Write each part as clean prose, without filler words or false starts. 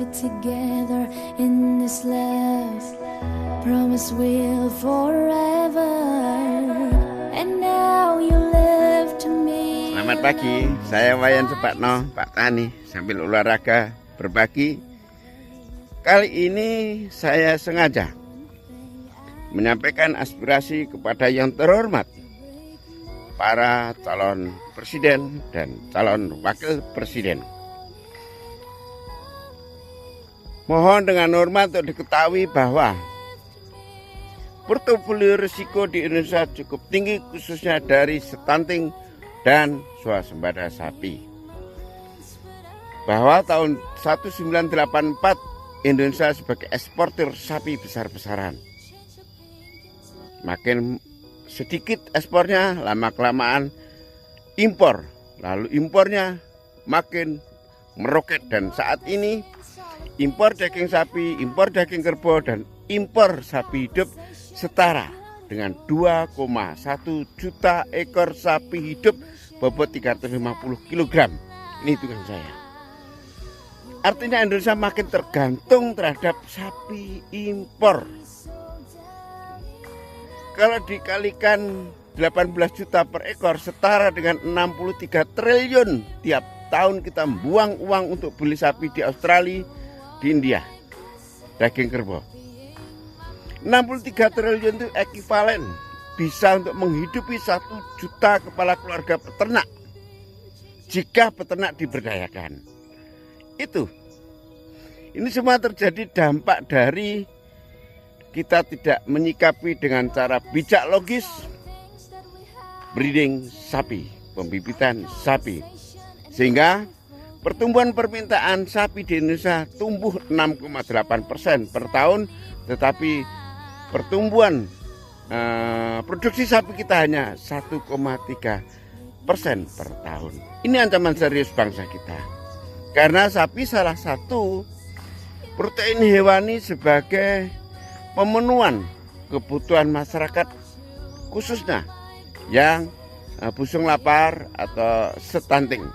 we're together in this love. Promise we'll forever. And now you live to me. Selamat pagi, saya Wayan Supatno, Pak Tani, sambil olahraga berbagi. Kali ini saya sengaja menyampaikan aspirasi kepada yang terhormat, para calon presiden dan calon wakil presiden. Mohon dengan hormat untuk diketahui bahwa portofolio risiko di Indonesia cukup tinggi, khususnya dari stunting dan swasembada sapi. Bahwa tahun 1984 Indonesia sebagai eksportir sapi besar-besaran. Makin sedikit ekspornya, lama-kelamaan impor. Lalu impornya makin meroket, dan saat ini impor daging sapi, impor daging kerbau, dan impor sapi hidup setara dengan 2,1 juta ekor sapi hidup bobot 350 kg. Ini hitungan saya. Artinya Indonesia makin tergantung terhadap sapi impor. Kalau dikalikan 18 juta per ekor setara dengan 63 triliun tiap tahun kita buang uang untuk beli sapi di Australia, di India, daging kerbau. 63 triliun itu ekuivalen bisa untuk menghidupi 1 juta kepala keluarga peternak jika peternak diberdayakan. Ini semua terjadi dampak dari kita tidak menyikapi dengan cara bijak logis breeding sapi, pembibitan sapi, sehingga pertumbuhan permintaan sapi di Indonesia tumbuh 6,8% per tahun, tetapi pertumbuhan produksi sapi kita hanya 1,3% per tahun. Ini ancaman serius bangsa kita, karena sapi salah satu protein hewani sebagai pemenuhan kebutuhan masyarakat, khususnya yang busung lapar atau stunting,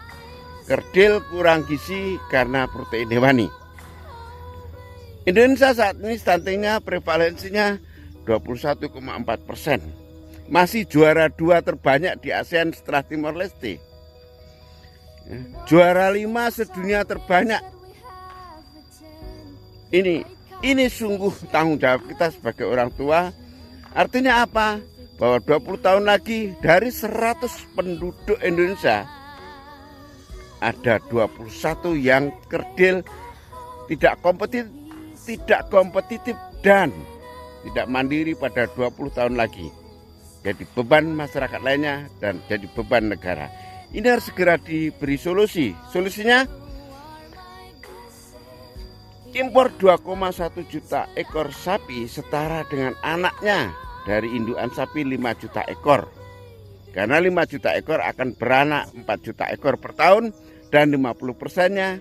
kerdil kurang gizi karena protein hewani. Indonesia saat ini stuntingnya prevalensinya 21,4%. Masih juara 2 terbanyak di ASEAN setelah Timor Leste. Juara 5 sedunia terbanyak. Ini sungguh tanggung jawab kita sebagai orang tua. Artinya apa? Bahwa 20 tahun lagi dari 100 penduduk Indonesia ada 21 yang kerdil, tidak kompetitif dan tidak mandiri pada 20 tahun lagi. Jadi beban masyarakat lainnya dan jadi beban negara. Ini harus segera diberi solusi. Solusinya impor 2,1 juta ekor sapi setara dengan anaknya dari indukan sapi 5 juta ekor. Karena 5 juta ekor akan beranak 4 juta ekor per tahun, dan 50%-nya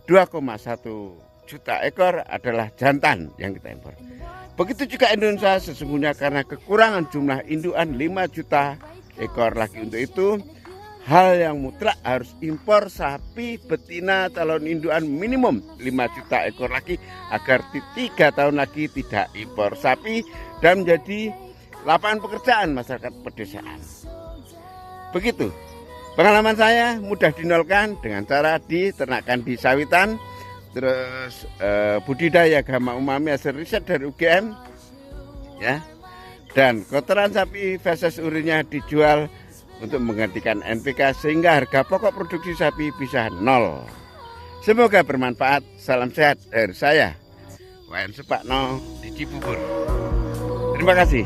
2,1 juta ekor adalah jantan yang kita impor. Begitu juga Indonesia sesungguhnya, karena kekurangan jumlah indukan 5 juta ekor lagi. Untuk itu hal yang mutlak harus impor sapi betina calon indukan minimum 5 juta ekor lagi, agar 3 tahun lagi tidak impor sapi dan menjadi lapangan pekerjaan masyarakat pedesaan. Begitu. Pengalaman saya mudah dinolkan dengan cara diternakan di sawitan, terus budidaya gama umami hasil riset dari UGM, ya, dan kotoran sapi feses urinnya dijual untuk menggantikan NPK, sehingga harga pokok produksi sapi bisa nol. Semoga bermanfaat. Salam sehat dari saya, Wayan Supatno di Cibubur. Terima kasih.